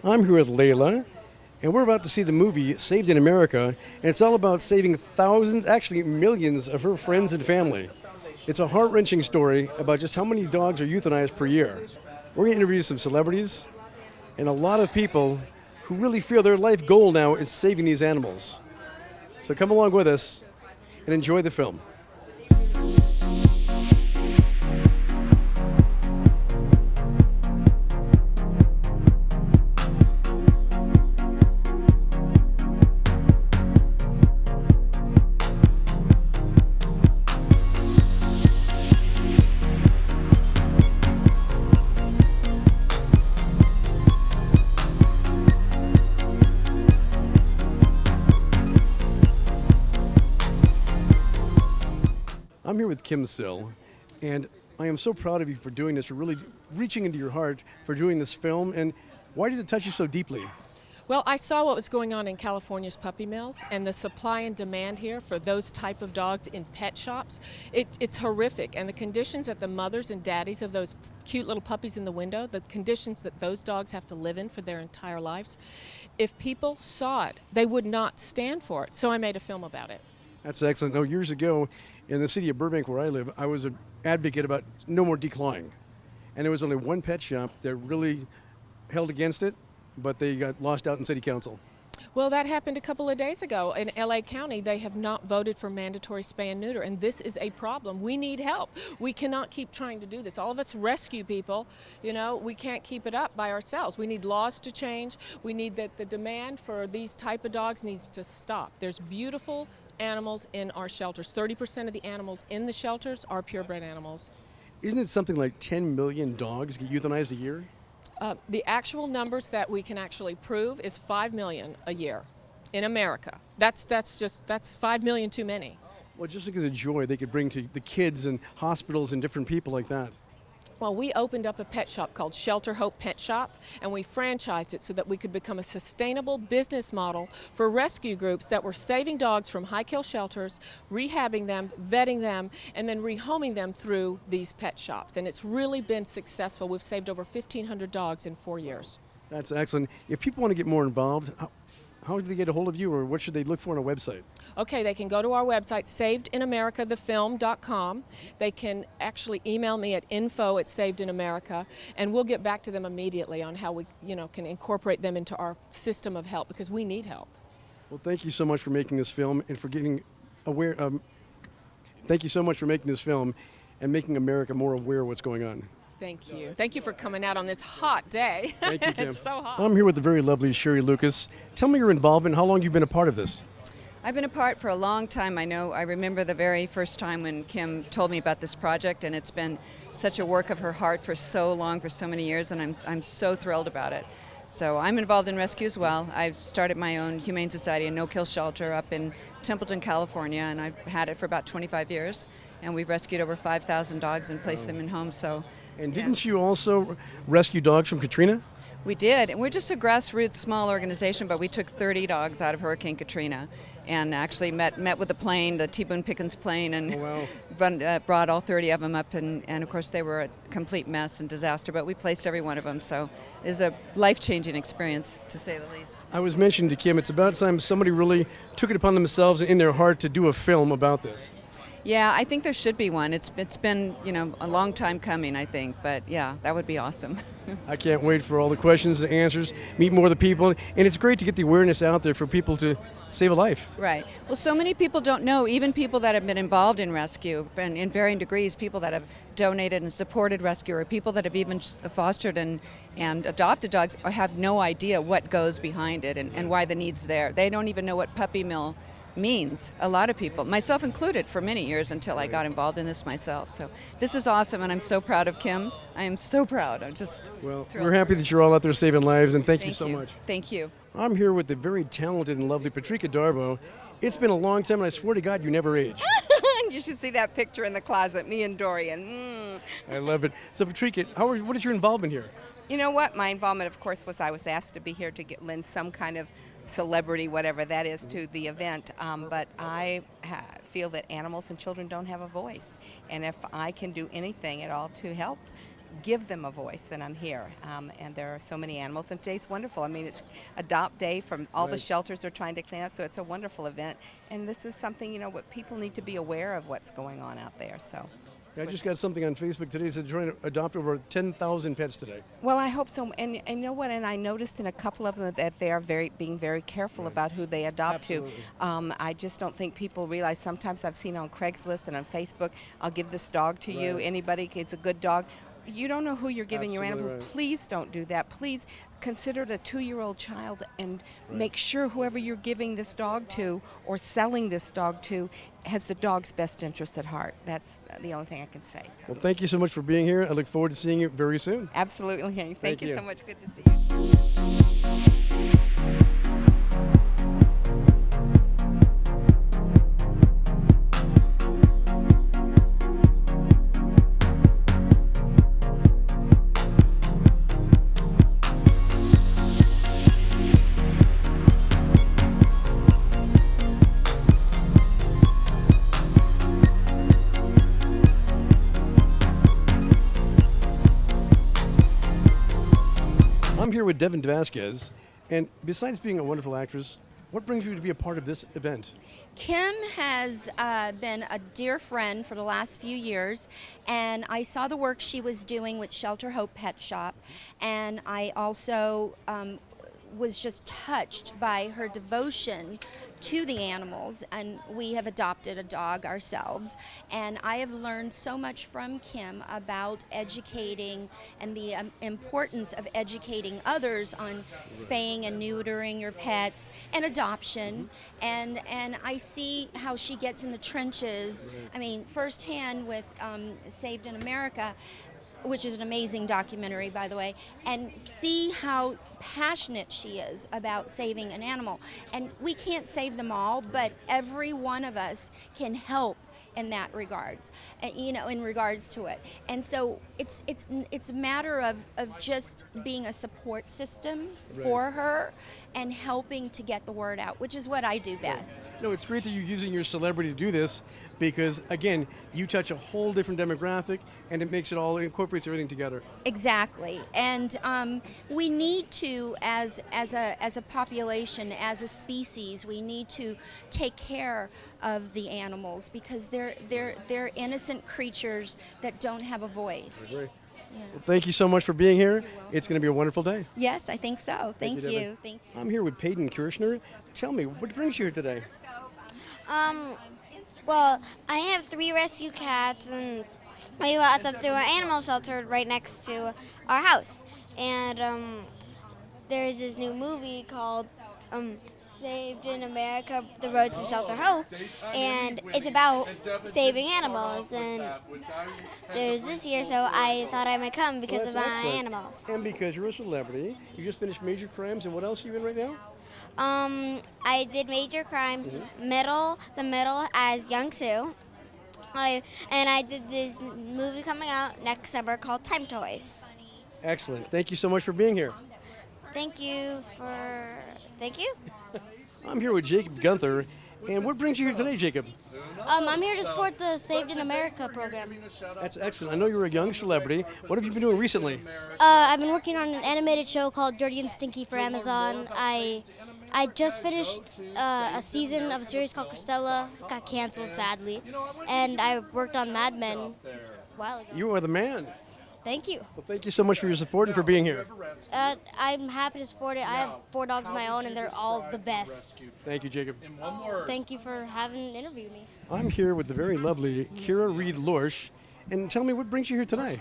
I'm here with Layla, and we're about to see the movie Saved in America, and it's all about saving thousands, actually millions, of her friends and family. It's a heart-wrenching story about just how many dogs are euthanized per year. We're going to interview some celebrities and a lot of people who really feel their life goal now is saving these animals. So come along with us and enjoy the film. I'm here with Kim Sill, and I am so proud of you for doing this, for really reaching into your heart for doing this film. And why did it touch you so deeply? Well, I saw what was going on in California's puppy mills and the supply and demand here for those type of dogs in pet shops. It's horrific, and the conditions that the mothers and daddies of those cute little puppies in the window, the conditions that those dogs have to live in for their entire lives, if people saw it, they would not stand for it. So I made a film about it. That's excellent. No, years ago in the city of Burbank where I live, I was an advocate about no more declawing. And there was only one pet shop that really held against it, but they got lost out in city council. Well, that happened a couple of days ago. In LA County, they have not voted for mandatory spay and neuter, and this is a problem. We need help. We cannot keep trying to do this. All of us rescue people, we can't keep it up by ourselves. We need laws to change. We need that the demand for these type of dogs needs to stop. There's beautiful animals in our shelters. 30% of the animals in the shelters are purebred animals. Isn't it something like 10 million dogs get euthanized a year? The actual numbers that we can actually prove is 5 million a year in America. That's 5 million too many. Well, just look at the joy they could bring to the kids and hospitals and different people like that. Well, we opened up a pet shop called Shelter Hope Pet Shop, and we franchised it so that we could become a sustainable business model for rescue groups that were saving dogs from high-kill shelters, rehabbing them, vetting them, and then rehoming them through these pet shops. And it's really been successful. We've saved over 1,500 dogs in 4 years. That's excellent. If people want to get more involved, how do they get a hold of you, or what should they look for on a website? Okay, they can go to our website, savedinamericafilm.com. They can actually email me at info@savedinamerica, and we'll get back to them immediately on how we, can incorporate them into our system of help, because we need help. Well, thank you so much for making this film and for getting aware. Thank you so much for making this film and making America more aware of what's going on. Thank you. Thank you for coming out on this hot day. Thank you, Kim. It's so hot. I'm here with the very lovely Sherry Lucas. Tell me your involvement, how long you've been a part of this. I've been a part for a long time. I remember the very first time when Kim told me about this project, and it's been such a work of her heart for so long, for so many years, and I'm so thrilled about it. So I'm involved in rescue as well. I've started my own humane society and no-kill shelter up in Templeton, California, and I've had it for about 25 years, and we've rescued over 5,000 dogs and placed them in homes. And didn't you also rescue dogs from Katrina? We did, and we're just a grassroots small organization, but we took 30 dogs out of Hurricane Katrina and actually met with the plane, the T. Boone Pickens plane, and brought all 30 of them up, and of course they were a complete mess and disaster, but we placed every one of them, so it was a life-changing experience, to say the least. I was mentioning to Kim, it's about time somebody really took it upon themselves and in their heart to do a film about this. Yeah, I think there should be one. It's been, a long time coming, I think, but yeah, that would be awesome. I can't wait for all the questions and answers, meet more of the people, and it's great to get the awareness out there for people to save a life. Right. Well, so many people don't know, even people that have been involved in rescue and in varying degrees, people that have donated and supported rescue, or people that have even fostered and adopted dogs, have no idea what goes behind it and why the need's there. They don't even know what puppy mill means. A lot of people, myself included, for many years until I got involved in this myself. So this is awesome, and I'm so proud of Kim. I am so proud. I'm just thrilled. We're happy that you're all out there saving lives, and thank you so much. Thank you. I'm here with the very talented and lovely Patricia Darbo. It's been a long time, and I swear to God, you never age. You should see that picture in the closet, me and Dorian. I love it. So, Patricia, what is your involvement here? You know what? My involvement, of course, was I was asked to be here to lend some kind of celebrity, whatever that is, to the event. But I feel that animals and children don't have a voice. And if I can do anything at all to help give them a voice, then I'm here. And there are so many animals, and today's wonderful. I mean, it's Adopt Day from all the shelters are trying to clean up, so it's a wonderful event. And this is something, what people need to be aware of what's going on out there. So. I just got something on Facebook today that said trying to adopt over 10,000 pets today. Well, I hope so. And you know what? And I noticed in a couple of them that they are being very careful about who they adopt Absolutely. to. I just don't think people realize. Sometimes I've seen on Craigslist and on Facebook, I'll give this dog to you. Anybody, it's a good dog. You don't know who you're giving your Absolutely animal. right. Please don't do that. Please consider it a 2-year-old child and make sure whoever you're giving this dog to or selling this dog to has the dog's best interest at heart. That's the only thing I can say. So. Well, thank you so much for being here. I look forward to seeing you very soon. Absolutely. Thank you you. so much. Good to see you. I'm here with Devin Vasquez, and besides being a wonderful actress, what brings you to be a part of this event? Kim has been a dear friend for the last few years, and I saw the work she was doing with Shelter Hope Pet Shop, and I also was just touched by her devotion to the animals, and we have adopted a dog ourselves, and I have learned so much from Kim about educating and the importance of educating others on spaying and neutering your pets and adoption, and I see how she gets in the trenches, I mean firsthand with Saved in America, which is an amazing documentary, by the way, and see how passionate she is about saving an animal. And we can't save them all, but every one of us can help in that regards, in regards to it. And so it's a matter of just being a support system for her and helping to get the word out, which is what I do best. No, it's great that you're using your celebrity to do this because, again, you touch a whole different demographic and it makes it all, it incorporates everything together. Exactly, and we need to, as a population, as a species, we need to take care of the animals because they're innocent creatures that don't have a voice. Well, thank you so much for being here. It's going to be a wonderful day. Yes, I think so. Thank you, you. Devin. Thank you. I'm here with Peyton Kirshner. Tell me, what brings you here today? Well, I have 3 rescue cats, and we brought them through an animal shelter right next to our house. And there's this new movie called Saved in America, The Road to Shelter Hope, and it's about saving animals. And there's this year, so I thought I might come because of Well, my that's excellent. animals. And because you're a celebrity, you just finished Major Crimes, and what else are you in right now? I did Major Crimes, the middle as Young Sue. And I did this movie coming out next summer called Time Toys. Excellent. Thank you so much for being here. Thank you. I'm here with Jacob Gunther. And what brings you here today, Jacob? I'm here to support the Saved in America program. That's excellent. I know you're a young celebrity. What have you been doing recently? I've been working on an animated show called Dirty and Stinky for Amazon. I just finished a season of a series called Cristela. Got canceled, sadly. And I worked on Mad Men a while ago. You are the man. Thank you. Well, thank you so much for your support and for being here. I'm happy to support it. I have 4 dogs of my own, and they're all the best. Thank you, Jacob. Thank you for having interviewed me. I'm here with the very lovely Kira Reed Lorsch. And tell me, what brings you here today?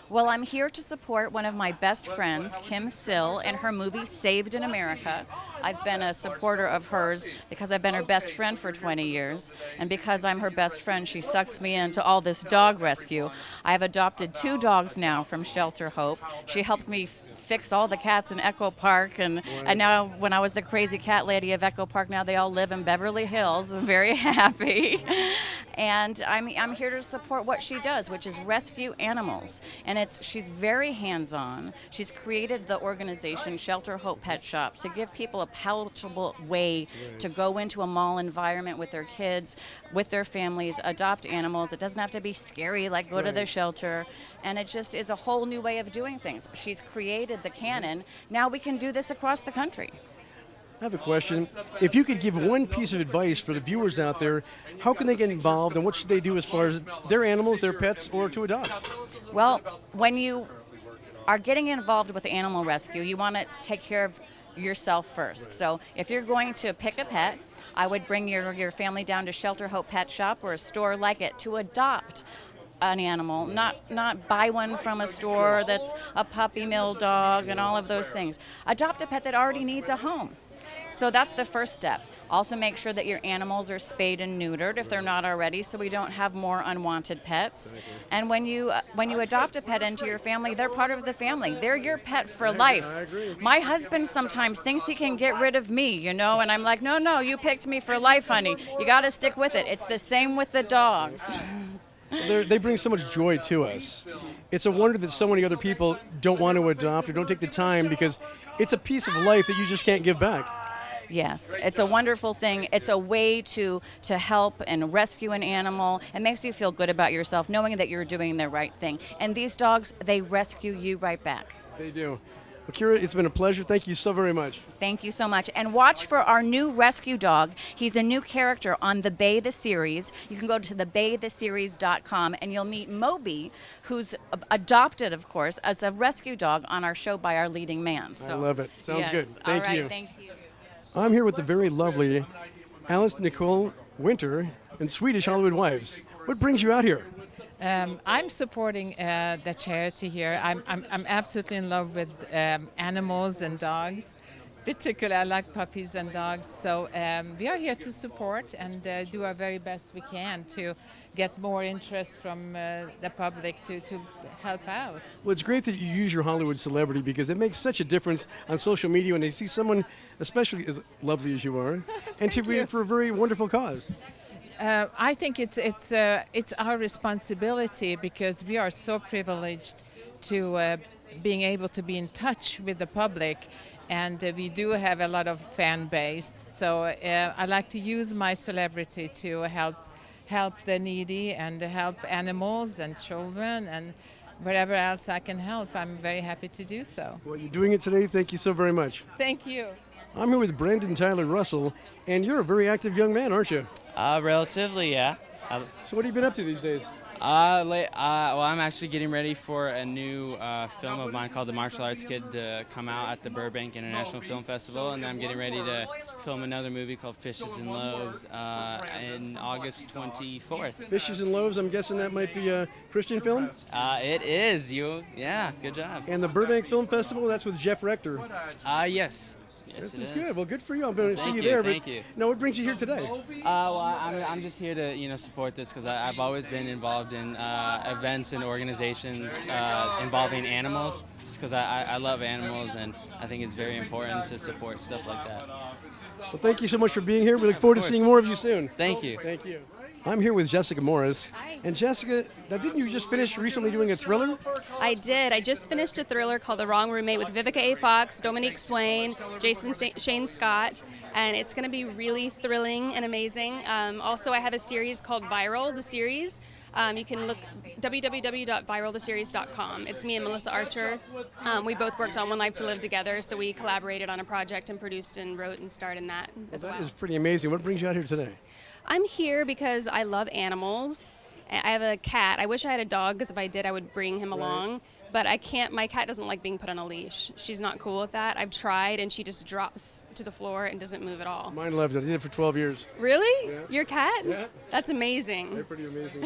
Well, I'm here to support one of my best friends, Kim Sill, in her movie Saved in America. I've been a supporter of hers because I've been her best friend for 20 years. And because I'm her best friend, she sucks me into all this dog rescue. I've adopted 2 dogs now from Shelter Hope. She helped me fix all the cats in Echo Park. And now, when I was the crazy cat lady of Echo Park, now they all live in Beverly Hills. I'm very happy. And I'm here to support what she does, which is rescue animals. And she's very hands-on. She's created the organization Shelter Hope Pet Shop to give people a palatable way to go into a mall environment with their kids, with their families, adopt animals. It doesn't have to be scary like go to the shelter. And it just is a whole new way of doing things. She's created the canon. Now we can do this across the country. I have a question. If you could give one piece of advice for the viewers out there, how can they get involved and what should they do as far as their animals, their pets, or to adopt? Well, when you are getting involved with animal rescue, you want to take care of yourself first. So if you're going to pick a pet, I would bring your family down to Shelter Hope Pet Shop or a store like it to adopt an animal, not buy one from a store that's a puppy mill dog and all of those things. Adopt a pet that already needs a home. So that's the first step. Also make sure that your animals are spayed and neutered if they're not already, so we don't have more unwanted pets. And when you adopt a pet into your family, they're part of the family. They're your pet for life. My husband sometimes thinks he can get rid of me, and I'm like, no, you picked me for life, honey. You got to stick with it. It's the same with the dogs. They bring so much joy to us. It's a wonder that so many other people don't want to adopt or don't take the time because it's a piece of life that you just can't give back. Yes, it's a wonderful thing. It's a way to help and rescue an animal. It makes you feel good about yourself, knowing that you're doing the right thing. And these dogs, they rescue you right back. They do. Well, Kira, it's been a pleasure. Thank you so very much. Thank you so much. And watch for our new rescue dog. He's a new character on The Bay the Series. You can go to thebaytheseries.com and you'll meet Moby, who's adopted, of course, as a rescue dog on our show by our leading man. So, I love it. Sounds good. Thank all right, you. Thank you. I'm here with the very lovely Alice Nicole Winter and Swedish Hollywood Wives. What brings you out here? I'm supporting the charity here. I'm absolutely in love with animals and dogs. Particularly, I like puppies and dogs. So we are here to support and do our very best we can to get more interest from the public to help out. Well, it's great that you use your Hollywood celebrity because it makes such a difference on social media when they see someone, especially as lovely as you are, and to be for a very wonderful cause. I think it's our responsibility because we are so privileged to being able to be in touch with the public, and we do have a lot of fan base. So I like to use my celebrity to help the needy and help animals and children and wherever else I can help. I'm very happy to do so. Well, you're doing it today. Thank you so very much. Thank you. I'm here with Brandon Tyler Russell, and you're a very active young man, aren't you? Relatively, yeah. So what have you been up to these days? Well, I'm actually getting ready for a new film of mine called The Martial Arts Kid to come out at the Burbank International Film Festival, and then I'm getting ready to film another movie called Fishes and Loaves in August 24th. Fishes and Loaves, I'm guessing that might be a Christian film? It is. Yeah, good job. And the Burbank Film Festival, that's with Jeff Rector. Yes. This is good. Well, good for you. I'm going to see you you, there. thank But you. now, what brings you here today? Well, I'm just here to support this because I've always been involved in events and organizations involving animals, just because I love animals and I think it's very important to support stuff like that. Well, thank you so much for being here. We look forward to course. seeing more of you soon. Thank you. Thank you. I'm here with Jessica Morris. And Jessica, now didn't you just finish recently doing a thriller? I did. I just finished a thriller called The Wrong Roommate with Vivica A. Fox, Dominique Swain, Shane Scott, and it's going to be really thrilling and amazing. Also, I have a series called Viral, the series. You can look www.viraltheseries.com. It's me and Melissa Archer. We both worked on One Life to Live together, so we collaborated on a project and produced and wrote and starred in that as well. That is pretty amazing. What brings you out here today? I'm here because I love animals. I have a cat. I wish I had a dog because if I did, I would bring him along. But I can't. My cat doesn't like being put on a leash. She's not cool with that. I've tried, and she just drops to the floor and doesn't move at all. Mine loves it. I did it for 12 years. Really? Yeah. Your cat? Yeah. That's amazing. They're pretty amazing.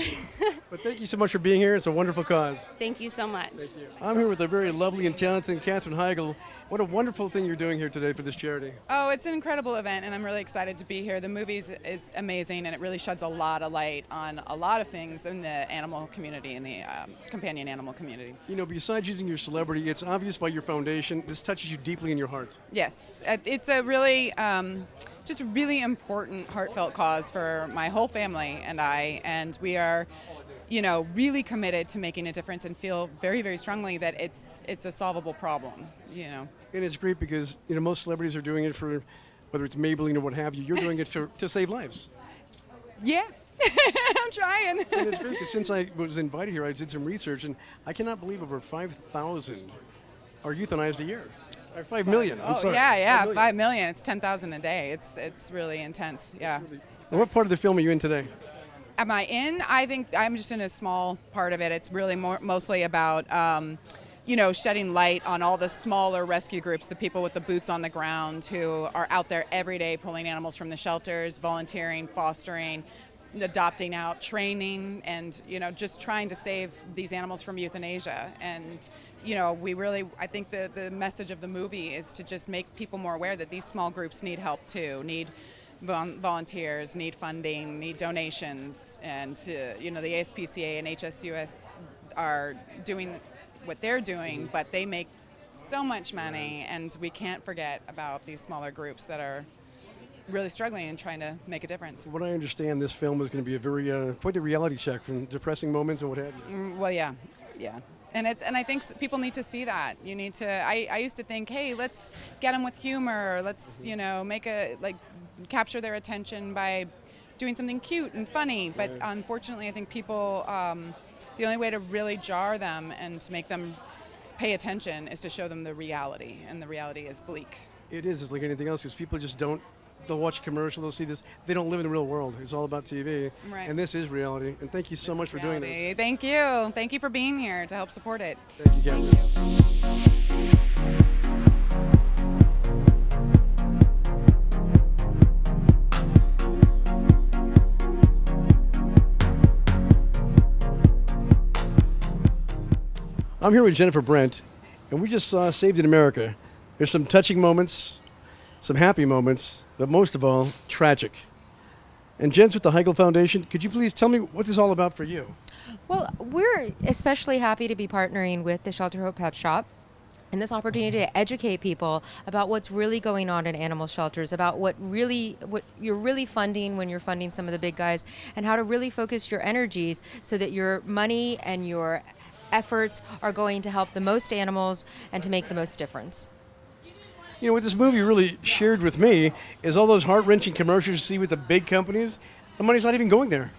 But thank you so much for being here. It's a wonderful cause. Thank you so much. I'm here with a very lovely and talented Katherine Heigl. What a wonderful thing you're doing here today for this charity. Oh, it's an incredible event, and I'm really excited to be here. The movie is amazing, and it really sheds a lot of light on a lot of things in the animal community, in the companion animal community. You know, besides using your celebrity, it's obvious by your foundation, this touches you deeply in your heart. Yes, it's a really, just really important, heartfelt cause for my whole family and I, and we are really committed to making a difference and feel very, very strongly that it's a solvable problem. And it's great because most celebrities are doing it for, whether it's Maybelline or what have you. You're doing it to save lives. Yeah, I'm trying. And it's great because since I was invited here, I did some research, and I cannot believe over 5,000 are euthanized a year. Or 5 million. I'm sorry. Yeah, 5 million. It's 10,000 a day. It's really intense. Yeah. And what part of the film are you in today? Am I in? I think I'm just in a small part of it. It's really mostly about, shedding light on all the smaller rescue groups, the people with the boots on the ground who are out there every day pulling animals from the shelters, volunteering, fostering, adopting out, training, and just trying to save these animals from euthanasia. And I think the message of the movie is to just make people more aware that these small groups need help too, need volunteers, need funding, need donations, and the ASPCA and HSUS are doing what they're doing, but they make so much money, and we can't forget about these smaller groups that are really struggling and trying to make a difference. What I understand, this film is going to be a very quite a reality check from depressing moments and what have you. Well, yeah. And I think people need to see that. You need to. I used to think, hey, let's get them with humor. Let's capture their attention by doing something cute and funny. But unfortunately, I think people, the only way to really jar them and to make them pay attention is to show them the reality, and the reality is bleak. It is. It's like anything else because people just don't. They'll watch a commercial, they'll see this. They don't live in the real world. It's all about TV. Right. And this is reality. And thank you so much for doing this. Thank you. Thank you for being here to help support it. Thank you, Catherine. I'm here with Jennifer Brent, and we just saw Saved in America. There's some touching moments, some happy moments, but most of all, tragic. And Jen's with the Heigl Foundation. Could you please tell me what this is all about for you? Well, we're especially happy to be partnering with the Shelter Hope Pet Shop and this opportunity to educate people about what's really going on in animal shelters, about what you're really funding when you're funding some of the big guys, and how to really focus your energies so that your money and your efforts are going to help the most animals and to make the most difference. What this movie really shared with me is all those heart-wrenching commercials you see with the big companies. The money's not even going there.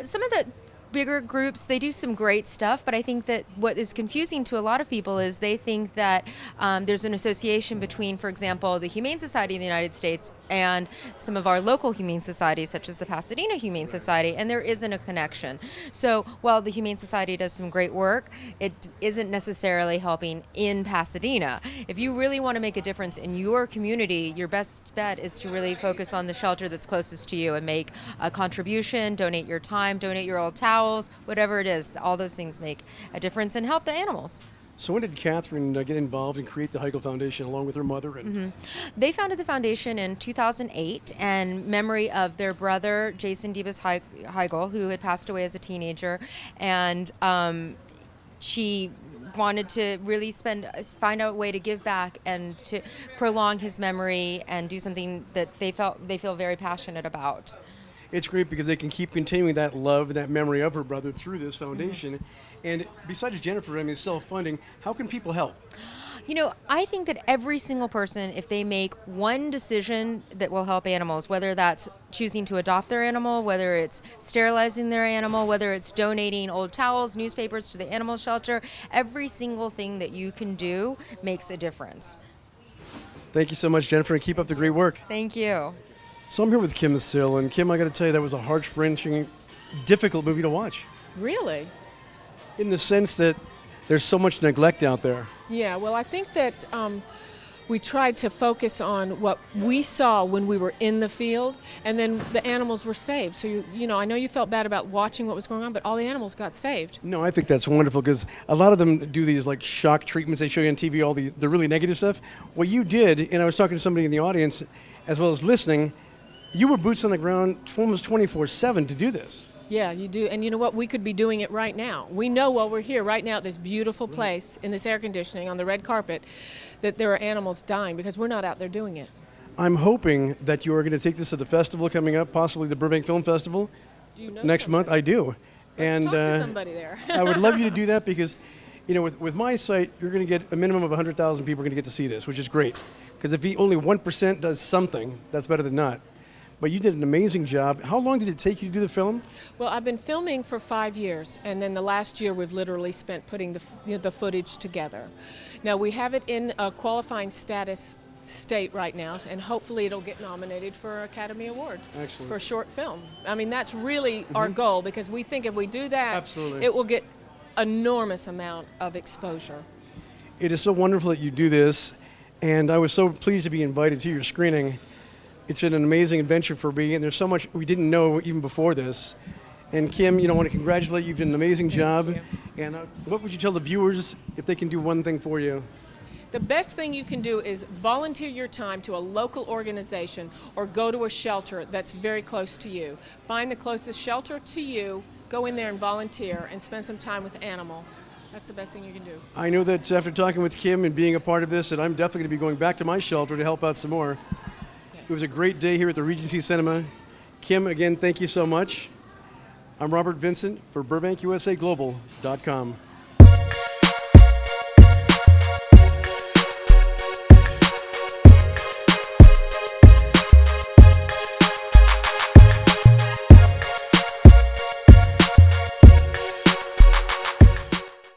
Some of the bigger groups, they do some great stuff, but I think that what is confusing to a lot of people is they think that there's an association between, for example, the Humane Society in the United States and some of our local humane societies, such as the Pasadena Humane Society, and there isn't a connection. So while the Humane Society does some great work, it isn't necessarily helping in Pasadena. If you really want to make a difference in your community, your best bet is to really focus on the shelter that's closest to you and make a contribution, donate your time, donate your old towels, whatever it is. All those things make a difference and help the animals. So when did Catherine get involved and create the Heigl Foundation along with her mother? And They founded the foundation in 2008 in memory of their brother, Jason Debus Heigl, who had passed away as a teenager. And she wanted to really find out a way to give back and to prolong his memory and do something that they feel very passionate about. It's great because they can keep continuing that love and that memory of her brother through this foundation. And besides Jennifer, self-funding, how can people help? I think that every single person, if they make one decision that will help animals, whether that's choosing to adopt their animal, whether it's sterilizing their animal, whether it's donating old towels, newspapers to the animal shelter, every single thing that you can do makes a difference. Thank you so much, Jennifer, and keep up the great work. Thank you. So I'm here with Kim Sill, and Kim, I got to tell you, that was a heart-wrenching, difficult movie to watch. Really? In the sense that there's so much neglect out there. Yeah, well, I think that we tried to focus on what we saw when we were in the field, and then the animals were saved. So, I know you felt bad about watching what was going on, but all the animals got saved. No, I think that's wonderful because a lot of them do these like shock treatments they show you on TV, all the really negative stuff. What you did, and I was talking to somebody in the audience as well as listening, you were boots on the ground almost 24/7 to do this. Yeah, you do. And you know what? We could be doing it right now. We know while we're here right now at this beautiful place in this air conditioning on the red carpet that there are animals dying because we're not out there doing it. I'm hoping that you are going to take this to the festival coming up, possibly the Burbank Film Festival Do you know next month. I do. And Talk to somebody there. I would love you to do that because, you know, with my site, you're going to get a minimum of 100,000 people are going to get to see this, which is great. Because if only 1% does something, that's better than not. But you did an amazing job. How long did it take you to do the film? Well, I've been filming for 5 years, and then the last year we've literally spent putting the footage together. Now we have it in a qualifying status state right now, and hopefully it'll get nominated for an Academy Award for a short film. I mean, that's really our goal, because we think if we do that, Absolutely. it will get enormous amount of exposure. It is so wonderful that you do this, and I was so pleased to be invited to your screening. It's been an amazing adventure for me, and there's so much we didn't know even before this. And Kim, I want to congratulate you. You've done an amazing job. you. And what would you tell the viewers if they can do one thing for you? The best thing you can do is volunteer your time to a local organization or go to a shelter that's very close to you. Find the closest shelter to you, go in there and volunteer and spend some time with animal. That's the best thing you can do. I know that after talking with Kim and being a part of this, that I'm definitely going to be going back to my shelter to help out some more. It was a great day here at the Regency Cinema. Kim, again, thank you so much. I'm Robert Vincent for BurbankUSAGlobal.com.